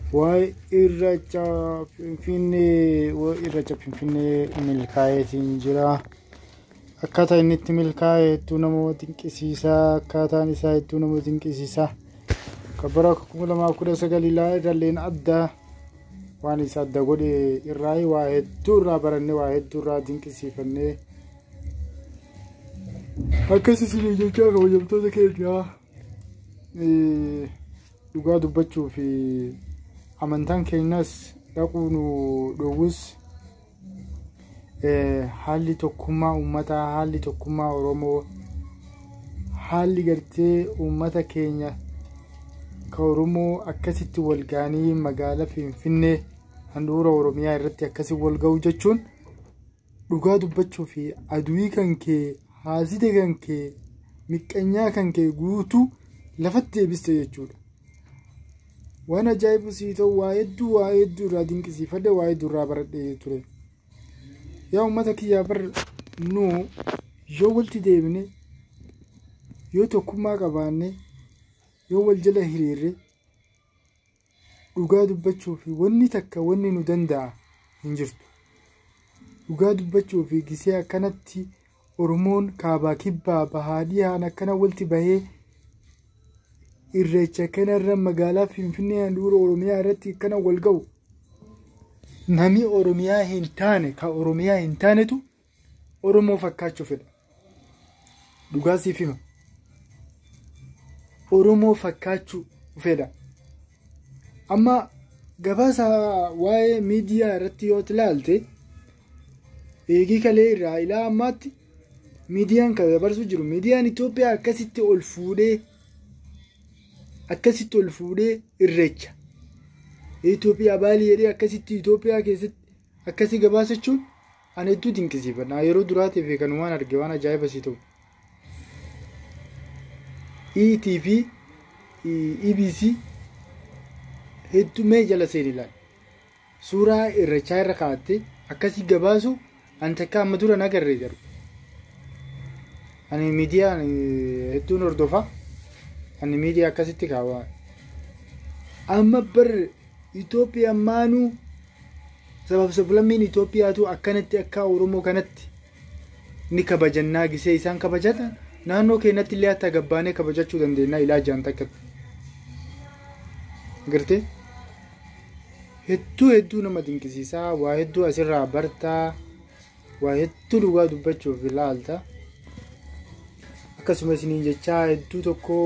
irracha finfinnee milkaa'eetiin jira. Akkaataa inni itti milkaa'e hedduu nama dinqisiisaa. Akkaataan isaa hedduu nama dinqisiisaa. Kabara 2019 ilaalleen adda waan isa adda godhe irraa waa hedduu irraa barannee waa hedduu irraa dinqisiifannee akkasumas jechaa kabajamtoota keenyaa dhugaa dubbachuu fi amantaan keenyas dhaquu nu dhowwus haalli tokkummaa uummataa haalli tokkummaa Oromoo haalli gartee uummata keenya ka Oromoo akkasitti wal gaanii magaalaa Finfinnee handhuura Oromiyaa irratti akkasi wal ga'u jechuun dhugaa dubbachuu fi aduwii kan kee haasite kan kee miqqanyaa kan kee guutuu lafatti deebiste jechuudha. Waan ajaa'ibu sii ta'u waa hedduu irraa dinqisiifadhe waa hedduu irraa baradhe ture. Yaa uummata kiyyaa bar nu yoo walitti deebine yoo tokkummaa qabaanne yoo wal jala hiriirre dhugaa dubbachuu fi wanni takka wanni nu danda'a hin jirtu. Dhugaa dubbachuu fi gisee akkanatti Oromoon kaabaa kibbaa bahaadiyaan akkana walitti bahee irreecha kanarra magaalaa Finfinnee handhuura Oromiyaa irratti akkana wal ga'u. Nami Oromiyaa hin taane ka Oromiyaa hin taanetu Oromoo fakkaachuu fedha. Dhugaa siif hima. Oromoo fakkaachuu fedha. Amma gabaasa waa'ee miidiyaa irratti yoo ilaalte eegii kalee irraa ilaa ammaatti miidiyaan kan dabarsu jiru. Miidiyaan Itoophiyaa akkasitti ol fuudhee irreecha Itoophiyaa baalii jedhee akkasitti Itoophiyaa keessatti akkasi gabaasachuun ani hedduu dinqisiifadha. Yeroo duraatiif kan waan arge waan ajaa'iba si ta'u. ETV EBC hedduu mee jala seeni ilaali. Suuraa irreechaa irra kaa'attee akkasi gabaasu ani takka amma dura nagarree jiru. Ani miidiyaan hedduun hordofa. Ani miidiyaa akkasitti kaawwaa. Amma bar Itoophiyaa maanuu sablammiin Itoophiyaatu akkanatti akka Oromoo kanatti ni kabajannaa gisee isaan kabajatan naannoo keenyatti illee hatta gabbaanee kabajachuu dandeenya ilaajaan takkatti. Gartee hedduu nama dinqisiisaa waa hedduu asirraa bartaa waa hedduu dhugaa dubbachuuf ilaalta. Akkasumas ni jechaa hedduu tokko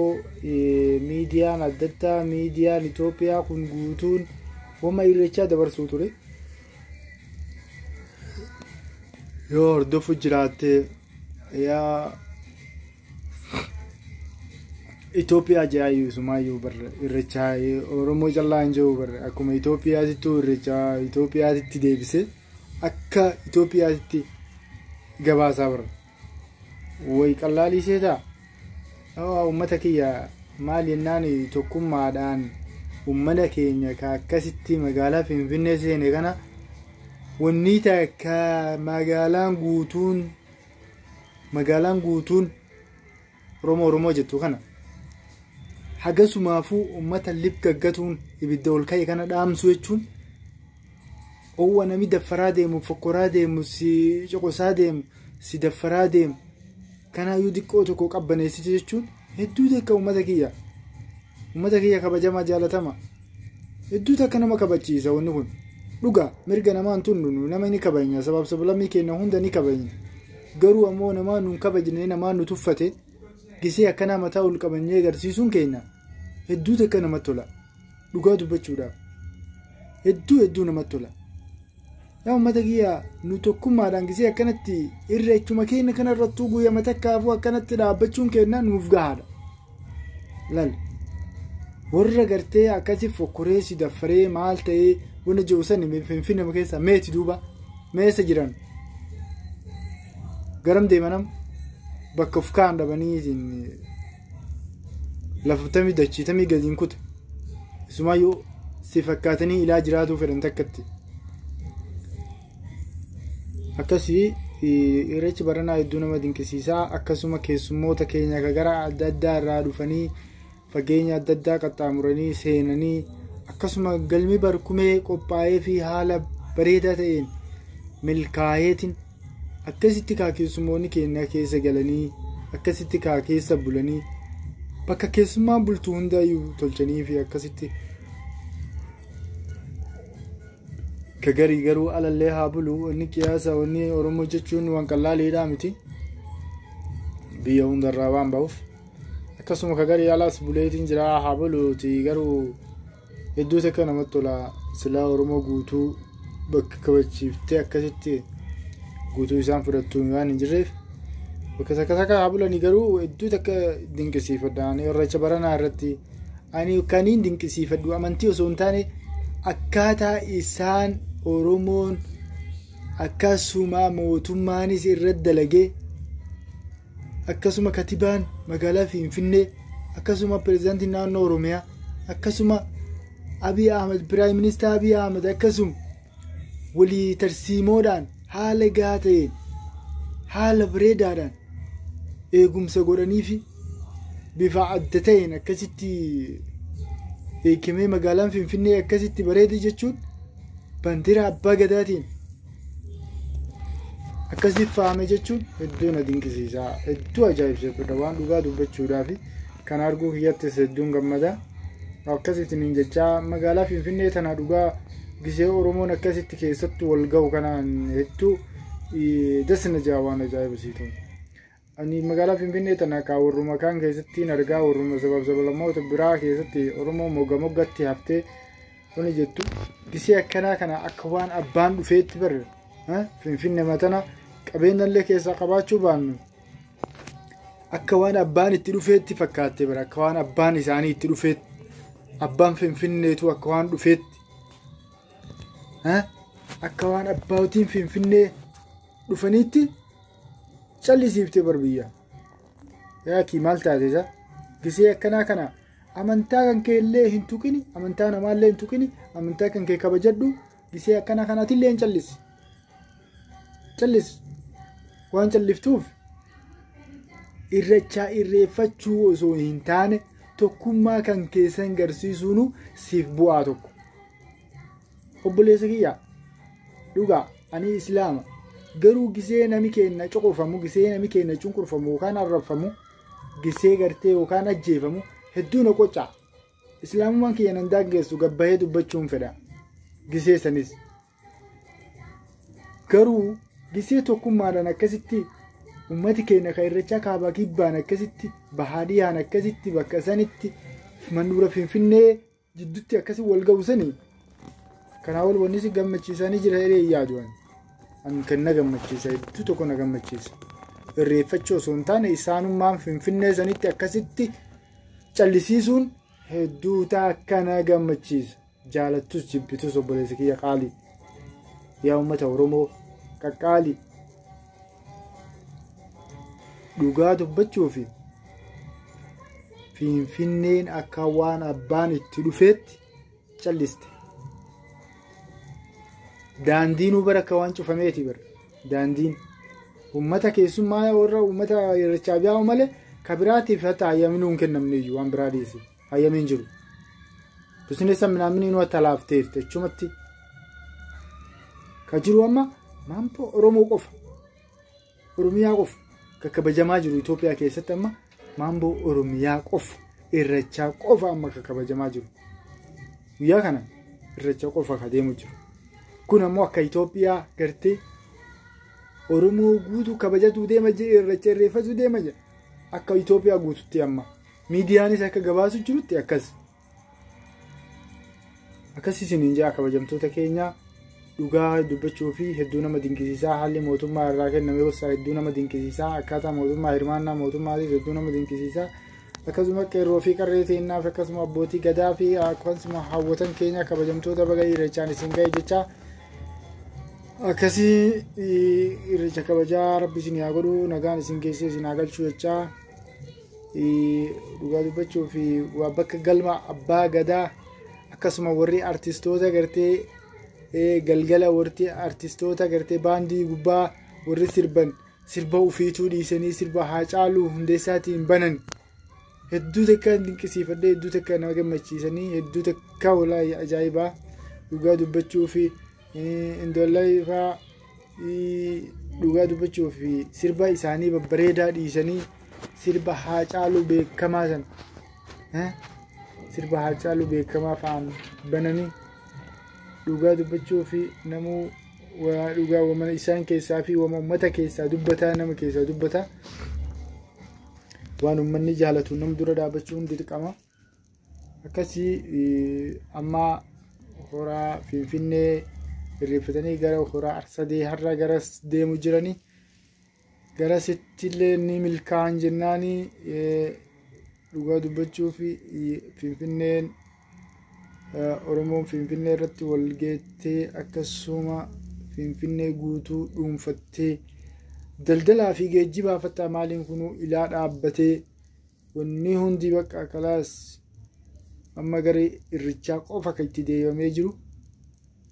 miidiyaan adda addaa miidiyaan Itoophiyaa kun guutuun wama irreechaa dabarsuu ture. Yoo hordofu jiraatte yaa Itoophiyaa jaayu sumaayyuu barra irreechaa Oromoo callaa hin jiru barra akkuma Itoophiyaatittuu irreechaa Itoophiyaatitti deebise akka Itoophiyaatitti gabaasaa barra. Way qallaalii seetaa uummata kiyya maal jennaan tokkummaadhaan uummata keenya ka akkasitti magaalaa Finfinnee seene kana wanni takka magaalaan guutuun Oromoo jettu kana hagasumaafuu uummata lib gaggatuun ibidda ol ka'e kana dhaamsu jechuun owwa nami daffaraa deemu fokkoraa deemu si coqosaa deemu si daffaraa deemu kana yoo diqqoo tokko qabbaneessite jechuun hedduu takka uummata kiyya kabajamaa jaalatama hedduu takka nama kabachiisa wanni kun dhugaa mirga namaan tunnu nama ni kabajna sablammii keenya hunda ni kabajna garuu ammoo namaan nun kabajne namaan nu tuffate gisee akkana mataa ol qabannee agarsiisuun keenya hedduu takka namatti tola dhugaa dubbachuudhaaf hedduu namatti tola. Yaa uummata kiyya nu tokkummaadhaan gisee akkanatti irreechuma keenya kanarrattuu guyyama takkaafuu akkanatti dhaabbachuun keenya nuuf gahaadha. Lal warra gartee akkasi fokkoree si daffaree maal ta'ee wanna jiruusan Finfinnee keessa meeti duuba meessa jiran garam deemanam bakka ufkaan dhabanii lafatamii dachiitamii gadiin kuta isumaayyuu si fakkaatanii ilaa jiraatuu fedhan takkatti. Akkasii irreechi baranaa hedduu nama dinqisiisaa akkasuma keessummoota keenya gara adda addaa irraa dhufanii fageenya adda addaa qaxxaamuranii seenanii akkasuma galmi barkumee qophaa'ee fi haala bareedaa ta'een milkaa'eetiin akkasitti keessummoonni keenya keessa galanii akkasitti keessa bulanii bakka keessummaa bultuu hundayyuu tolchanii fi akkasitti kagarii garuu alallee haa bulu. Inni qiyaasa wanni Oromoo jechuun waan qallaaleedhaa miti biyya hundarraa waan ba'uuf akkasuma kagarii alaas buleetiin jira haa buluuti. Garuu hedduu takka namatti tola silaa Oromoo guutuu bakka kabachiiftee akkasitti guutuu isaan fudhattu waan hin jirreef bakka sakka haa bulanii. Garuu hedduu takka dinqisiifadha irreecha baranaa irratti ani kaniin dinqisiifadhu amantii osoo hin taane akkaataa isaan Oromoon akkasuma mootummaanis irratti dalagee akkasuma katibaan magaalaa Finfinnee akkasuma pirezidaantiin naannoo Oromiyaa akkasuma Abiy Ahmed Prime Minister Abiy Ahmed akkasuma walii tarsiimoodhaan haala gahaa ta'een haala bareedaadhaan eegumsa godhanii fi bifa adda ta'een akkasitti eekimee magaalaan Finfinnee akkasitti bareedee jechuun bandiraa abbaa gadaatiin akkasitti faame jechuun hedduu na dinqisiisa. Hedduu ajaa'ibsiifadha waan dhugaa dubbachuudhaaf kan arguu kiyyattis hedduun gammada. Akkasitti niin jechaa magaalaa Finfinnee tana dhugaa gisee Oromoon akkasitti keessatti wal ga'u kanaan hedduu dasna jaa waan ajaa'ibsiitu. Ani magaalaa Finfinnee tana warruma kaan keessatti argaa warruma sablammoota biraa keessatti Oromoo moggatti haftee wani jettu gisee akkanaa kana akka waan abbaan dhufeetti bar Finfinnee matana qabeenyallee keessaa qabaachuu baannu akka waan abbaan itti dhufeetti fakkaatte bar akka waan abbaan isaanii itti dhufeetti abbaan Finfinneetu akka waan dhufeetti akka waan abbootiin Finfinnee dhufaniitti callisiiftee barbiyya yaaki maal taatesa gisee akkanaa kana amantaa kan kee illee hin tuqini amantaa namaallee hin tuqini amantaa kan kee kabajadhu gisee akkanaa kanaatillee hin callis waan calliftuuf irrechaa irreeffachuu osoo hin taane tokkummaa kan keessan garsiisuunu siif bu'aa tokko. Obboleessa kiyya dhugaa ani islaama garuu gisee nami keenya coqofamu gisee nami keenya cunqurfamu yookaan arrabfamu gisee gartee yookaan ajjeefamu hedduu na qocaa. Islaamummaan kiyya nan daangessu gabbahee dubbachuun fedha gisee sanis garuu gisee tokkummaadhaan akkasitti ummati keenya kan irrechaa kaabaa kibbaan akkasitti bahaadiyaan akkasitti bakka sanitti mandura Finfinnee jidduutti akkasi wal ga'u sanii kanaa wal wanni si gammachiisanii jira jedhee yaaduun an kan na gammachiisa hedduu tokko na gammachiisa. Irreeffachuu osoo hin taane isaanummaan Finfinnee sanitti akkasitti callisiisuun hedduu akka na gammachiisa. Jaalattus jibbitus obboleessa kiyya qaalii yaa uummata Oromoo qaqqaalii dhugaa dubbachuufi Finfinneen akka waan abbaan itti dhufeetti calliste. Daandiin bara akka waan cufameeti bara daandiin ummata keessummaa warra ummata irrechaa bi'aa malee kabiraatiif hatta hayyamin hin kennamne iyyuu waan biraa dhiise hayyamin jiru. Bisinesa minaamin inuu talaafteef jechumatti ka jiru amma maampo Oromoo qofa Oromiyaa qofa kakabajamaa jiru Itoophiyaa keessatti amma maambo Oromiyaa qofa irrechaa qofa amma kakabajamaa jiru. Guyyaa kana irrechaa qofa ka deemu jiru. Kun ammoo akka Itoophiyaa gartee Oromoo guutuu kabajatu deema jee irrecha irreeffatu deema jee akka Itoophiyaa guututti amma miidiyaanis akka gabaasu jirutti akkasii isiniin jaa kabajamtoota keenya dhugaa dubbachuu fi hedduu nama dinqisiisaa haalli mootummaa irraa kenname gosa hedduu nama dinqisiisaa akkaataa mootummaa hirmaannaa mootummaatis hedduu nama dinqisiisaa akkasuma qeerroo fi qarree teennaaf akkasuma abbootii gadaa fi akkasuma hawwatan keenya kabajamtoota baga irrechaan isin ga'e jechaa akkasii irrecha kabajaa rabbi isin haa godhu nagaan isin geessee isin haa galchuu jechaa dhugaa dubbachuu fi bakka galma abbaa gadaa akkasuma warri artistoota gartee galgala warri artistoota gartee baandii gubbaa warri sirba ufiituu dhiisanii sirba Haacaaluu Hundeessaatiin banan hedduu takka dinqisiifadhee hedduu takka nama gammachiisanii hedduu takka beekaa walaa ajaa'ibaa dhugaa dubbachuu fi indoollee fa'aa dhugaa dubbachuu fi sirba isaanii babbareedaa dhiisanii sirba Haacaaluu beekamaa sana sirba Haacaaluu beekamaa fa'aan bananii dhugaa dubbachuu fi namuu dhugaa wamana isaan keessaa fi wama ummata keessaa dubbataa nama keessaa dubbataa waan ummanni jaalatu nam dura dhaabachuun dirqama. Akkasii amma horaa Finfinnee irreeffatanii gara horaa Arsadee har'a garas deemu jiranii garasittillee ni milkaa'an jennaanii dhugaa dubbachuu fi Finfinneen Oromoon Finfinnee irratti wal geettee akkasuma Finfinnee guutuu dhuunfattee daldalaa fi geejjibaa fattaa maaliin kunuu ilaa dhaabbatee wanni hundi bakka kalaas amma garee irrichaa qofa kan itti deemamee jiru.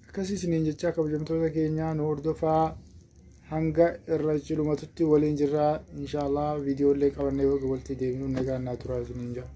Akkasii isiniin jechaa kabajamtoota keenyaa nu hordofaa hanga irra cilumatutti waliin jirraa inshaallah viidiyoolee qabannee walitti deebinuu nagaan naa turaa isiniin jaa.